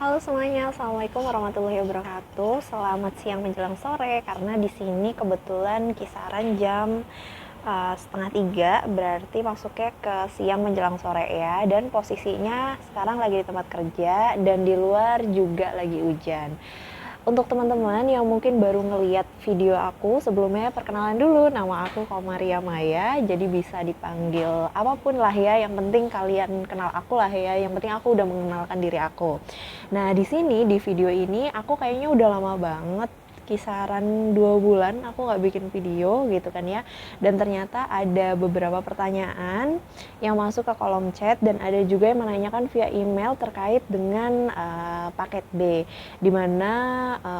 Halo semuanya, assalamualaikum warahmatullahi wabarakatuh. Selamat siang menjelang sore, karena di sini kebetulan kisaran jam setengah tiga, berarti masuknya ke siang menjelang sore ya. Dan posisinya sekarang lagi di tempat kerja dan di luar juga lagi hujan. Untuk teman-teman yang mungkin baru ngeliat video aku, sebelumnya perkenalan dulu, nama aku Komaria Maya, jadi bisa dipanggil apapun lah ya, yang penting kalian kenal aku lah ya, yang penting aku udah mengenalkan diri aku. Nah di sini di video ini aku kayaknya udah lama banget, kisaran 2 bulan aku nggak bikin video gitu kan ya, dan ternyata ada beberapa pertanyaan yang masuk ke kolom chat dan ada juga yang menanyakan via email terkait dengan paket B, dimana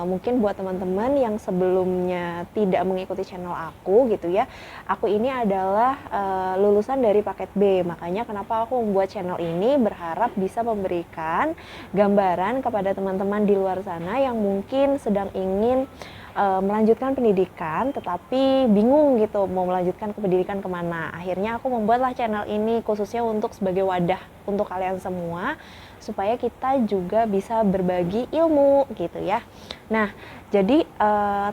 mungkin buat teman-teman yang sebelumnya tidak mengikuti channel aku gitu ya, aku ini adalah lulusan dari paket B, makanya kenapa aku membuat channel ini, berharap bisa memberikan gambaran kepada teman-teman di luar sana yang mungkin sedang ingin melanjutkan pendidikan tetapi bingung gitu mau melanjutkan ke pendidikan kemana. Akhirnya aku membuatlah channel ini khususnya untuk sebagai wadah untuk kalian semua supaya kita juga bisa berbagi ilmu gitu ya. Nah jadi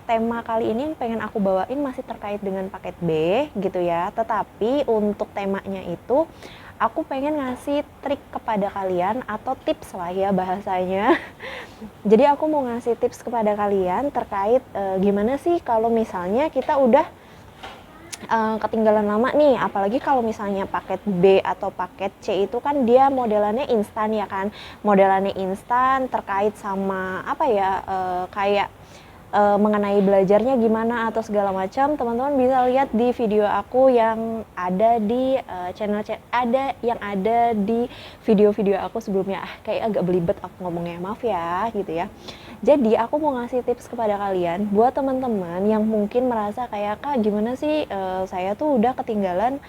tema kali ini yang pengen aku bawain masih terkait dengan paket B gitu ya, tetapi untuk temanya itu aku pengen ngasih trik kepada kalian atau tips lah ya bahasanya. Jadi aku mau ngasih tips kepada kalian terkait gimana sih kalau misalnya kita udah ketinggalan lama nih, apalagi kalau misalnya paket B atau paket C itu kan dia modelannya instan ya kan, modelannya instan terkait sama apa ya, kayak mengenai belajarnya gimana atau segala macam, teman-teman bisa lihat di video aku yang ada di ada di video-video aku sebelumnya. Kayak agak belibet aku ngomongnya, maaf ya gitu ya. Jadi aku mau ngasih tips kepada kalian buat teman-teman yang mungkin merasa kayak, Kak gimana sih, saya tuh udah ketinggalan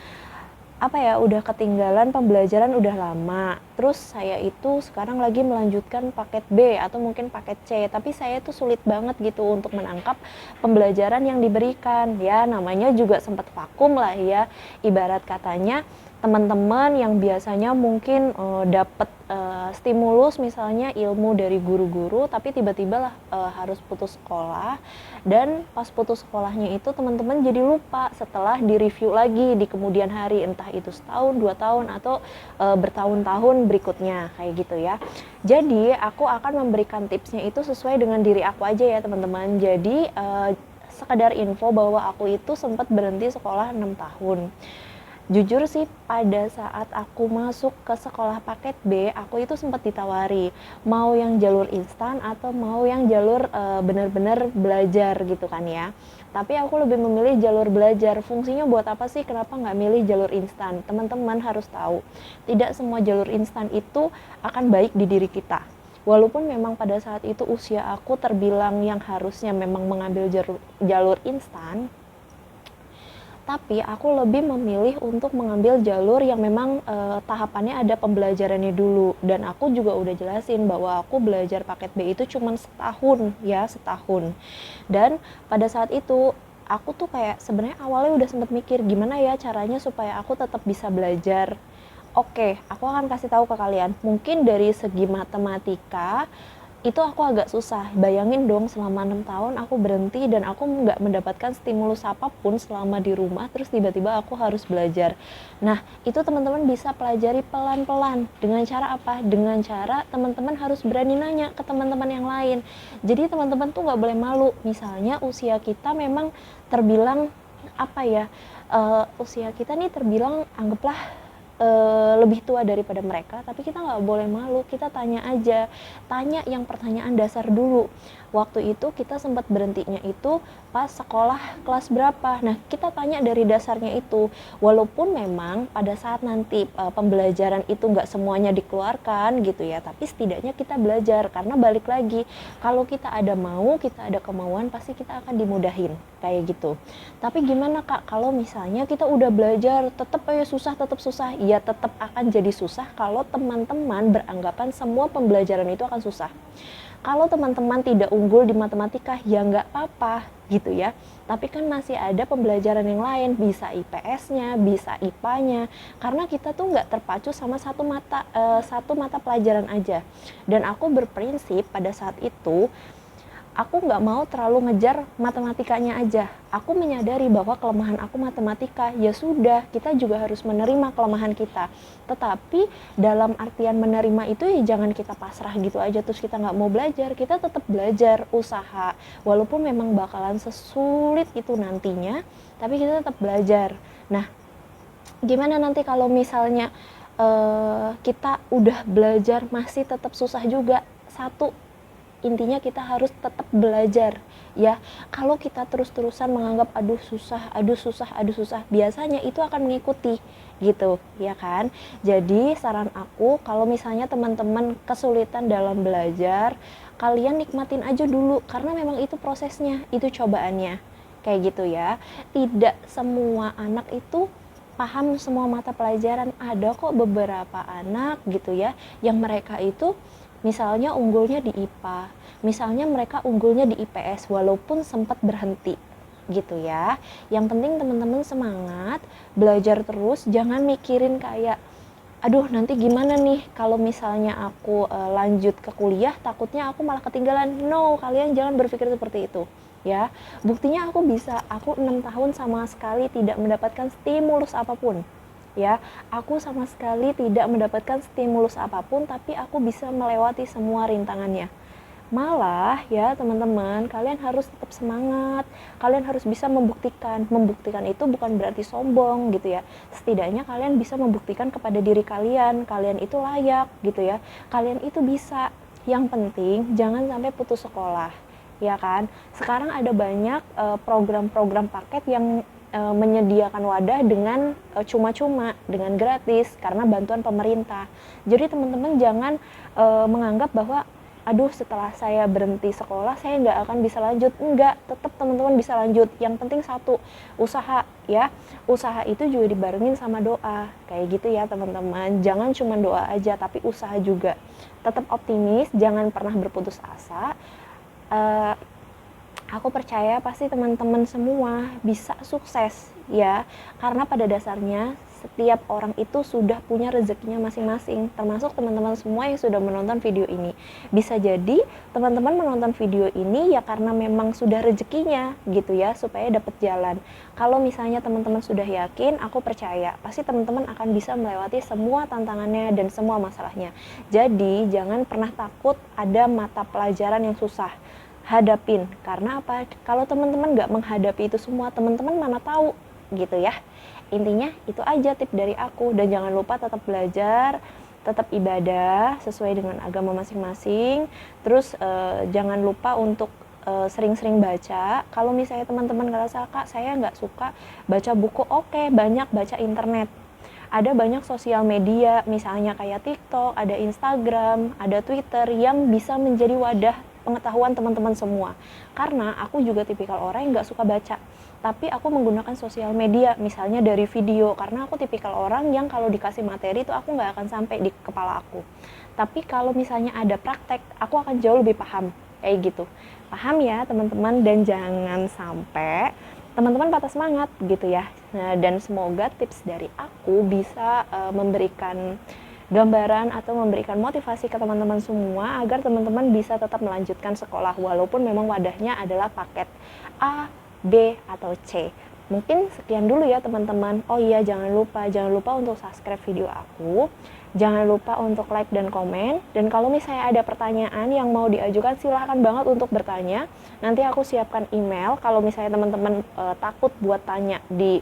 udah ketinggalan pembelajaran udah lama, terus saya itu sekarang lagi melanjutkan paket B atau mungkin paket C, tapi saya tuh sulit banget gitu untuk menangkap pembelajaran yang diberikan. Ya namanya juga sempat vakum lah ya, ibarat katanya teman-teman yang biasanya mungkin dapat stimulus misalnya ilmu dari guru-guru, tapi tiba-tiba lah harus putus sekolah, dan pas putus sekolahnya itu teman-teman jadi lupa setelah direview lagi di kemudian hari, entah itu setahun, 2 tahun, atau bertahun-tahun berikutnya kayak gitu ya. Jadi aku akan memberikan tipsnya itu sesuai dengan diri aku aja ya teman-teman. Jadi sekedar info bahwa aku itu sempat berhenti sekolah 6 tahun. Jujur sih pada saat aku masuk ke sekolah paket B, aku itu sempat ditawari mau yang jalur instan atau mau yang jalur benar-benar belajar gitu kan ya. Tapi aku lebih memilih jalur belajar. Fungsinya buat apa sih? Kenapa nggak milih jalur instan? Teman-teman harus tahu, tidak semua jalur instan itu akan baik di diri kita. Walaupun memang pada saat itu usia aku terbilang yang harusnya memang mengambil jalur instan, tapi aku lebih memilih untuk mengambil jalur yang memang tahapannya ada pembelajarannya dulu, dan aku juga udah jelasin bahwa aku belajar paket B itu cuma setahun ya, setahun. Dan pada saat itu aku tuh kayak sebenarnya awalnya udah sempet mikir gimana ya caranya supaya aku tetap bisa belajar. Oke, aku akan kasih tahu ke kalian. Mungkin dari segi matematika itu aku agak susah. Bayangin dong selama 6 tahun aku berhenti dan aku nggak mendapatkan stimulus apapun selama di rumah, terus tiba-tiba aku harus belajar. Nah itu teman-teman bisa pelajari pelan-pelan. Dengan cara apa? Dengan cara teman-teman harus berani nanya ke teman-teman yang lain. Jadi teman-teman tuh nggak boleh malu. Misalnya usia kita memang terbilang apa ya, usia kita nih terbilang anggaplah lebih tua daripada mereka, tapi kita nggak boleh malu, kita tanya aja, tanya yang pertanyaan dasar dulu. Waktu itu kita sempat berhentinya itu pas sekolah kelas berapa, nah kita tanya dari dasarnya itu, walaupun memang pada saat nanti pembelajaran itu nggak semuanya dikeluarkan gitu ya, tapi setidaknya kita belajar, karena balik lagi, kalau kita ada mau, kita ada kemauan, pasti kita akan dimudahin, kayak gitu. Tapi gimana Kak, kalau misalnya kita udah belajar, tetap susah, tetap susah, ya tetap akan jadi susah kalau teman-teman beranggapan semua pembelajaran itu akan susah. Kalau teman-teman tidak unggul di matematika, ya nggak apa-apa gitu ya. Tapi kan masih ada pembelajaran yang lain, bisa IPS-nya, bisa IPA-nya. Karena kita tuh nggak terpacu sama satu mata pelajaran aja. Dan aku berprinsip pada saat itu, aku nggak mau terlalu ngejar matematikanya aja. Aku menyadari bahwa kelemahan aku matematika, ya sudah, kita juga harus menerima kelemahan kita. Tetapi dalam artian menerima itu ya jangan kita pasrah gitu aja terus kita nggak mau belajar. Kita tetap belajar, usaha. Walaupun memang bakalan sesulit itu nantinya, tapi kita tetap belajar. Nah, gimana nanti kalau misalnya kita udah belajar masih tetap susah juga? Satu, intinya kita harus tetap belajar ya. Kalau kita terus-terusan menganggap aduh susah, biasanya itu akan mengikuti gitu ya kan. Jadi saran aku, kalau misalnya teman-teman kesulitan dalam belajar, kalian nikmatin aja dulu karena memang itu prosesnya, itu cobaannya kayak gitu ya. Tidak semua anak itu paham semua mata pelajaran. Ada kok beberapa anak gitu ya yang mereka itu misalnya unggulnya di IPA, misalnya mereka unggulnya di IPS walaupun sempat berhenti gitu ya. Yang penting teman-teman semangat, belajar terus, jangan mikirin kayak aduh nanti gimana nih kalau misalnya aku lanjut ke kuliah takutnya aku malah ketinggalan. No, kalian jangan berpikir seperti itu ya. Buktinya aku 6 tahun sama sekali tidak mendapatkan stimulus apapun ya. Aku sama sekali tidak mendapatkan stimulus apapun, tapi aku bisa melewati semua rintangannya. Malah ya teman-teman, kalian harus tetap semangat, kalian harus bisa membuktikan itu bukan berarti sombong gitu ya. Setidaknya kalian bisa membuktikan kepada diri kalian itu layak gitu ya, kalian itu bisa. Yang penting jangan sampai putus sekolah ya kan. Sekarang ada banyak program-program paket yang menyediakan wadah dengan cuma-cuma, dengan gratis karena bantuan pemerintah. Jadi teman-teman jangan menganggap bahwa aduh setelah saya berhenti sekolah saya nggak akan bisa lanjut. Enggak, tetap teman-teman bisa lanjut. Yang penting satu, usaha ya. Usaha itu juga dibarengin sama doa kayak gitu ya teman-teman. Jangan cuma doa aja tapi usaha juga. Tetap optimis, jangan pernah berputus asa. Aku percaya pasti teman-teman semua bisa sukses ya, karena pada dasarnya setiap orang itu sudah punya rezekinya masing-masing, termasuk teman-teman semua yang sudah menonton video ini. Bisa jadi teman-teman menonton video ini ya karena memang sudah rezekinya gitu ya, supaya dapat jalan. Kalau misalnya teman-teman sudah yakin, aku percaya pasti teman-teman akan bisa melewati semua tantangannya dan semua masalahnya. Jadi jangan pernah takut ada mata pelajaran yang susah. Hadapin, karena apa? Kalau teman-teman nggak menghadapi itu semua, teman-teman mana tahu gitu ya. Intinya itu aja tip dari aku. Dan jangan lupa tetap belajar, tetap ibadah sesuai dengan agama masing-masing. Terus jangan lupa untuk sering-sering baca. Kalau misalnya teman-teman ngerasa kak saya nggak suka baca buku, oke, banyak baca internet. Ada banyak sosial media, misalnya kayak TikTok, ada Instagram, ada Twitter yang bisa menjadi wadah pengetahuan teman-teman semua. Karena aku juga tipikal orang yang nggak suka baca, tapi aku menggunakan sosial media, misalnya dari video, karena aku tipikal orang yang kalau dikasih materi itu aku nggak akan sampai di kepala aku. Tapi kalau misalnya ada praktek, aku akan jauh lebih paham, kayak gitu. Paham ya teman-teman, dan jangan sampai teman-teman patah semangat gitu ya. Nah, dan semoga tips dari aku bisa memberikan gambaran atau memberikan motivasi ke teman-teman semua agar teman-teman bisa tetap melanjutkan sekolah walaupun memang wadahnya adalah paket A, B, atau C. Mungkin sekian dulu ya teman-teman. Oh iya, jangan lupa untuk subscribe video aku. Jangan lupa untuk like dan komen. Dan kalau misalnya ada pertanyaan yang mau diajukan, silahkan banget untuk bertanya. Nanti aku siapkan email. Kalau misalnya teman-teman takut buat tanya di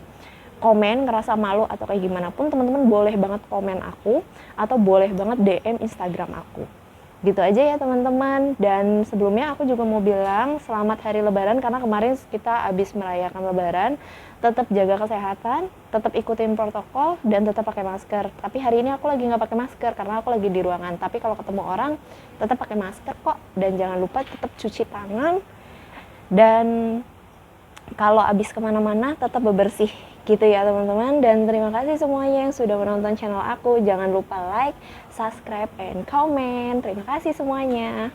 komen, ngerasa malu atau kayak gimana pun, teman-teman boleh banget komen aku atau boleh banget DM Instagram aku. Gitu aja ya teman-teman. Dan sebelumnya aku juga mau bilang selamat hari Lebaran, karena kemarin kita habis merayakan Lebaran. Tetap jaga kesehatan, tetap ikutin protokol, dan tetap pakai masker. Tapi hari ini aku lagi nggak pakai masker karena aku lagi di ruangan. Tapi kalau ketemu orang tetap pakai masker kok. Dan jangan lupa tetap cuci tangan. Dan kalau abis kemana-mana tetap bebersih gitu ya teman-teman. Dan terima kasih semuanya yang sudah menonton channel aku. Jangan lupa like, subscribe, and comment. Terima kasih semuanya.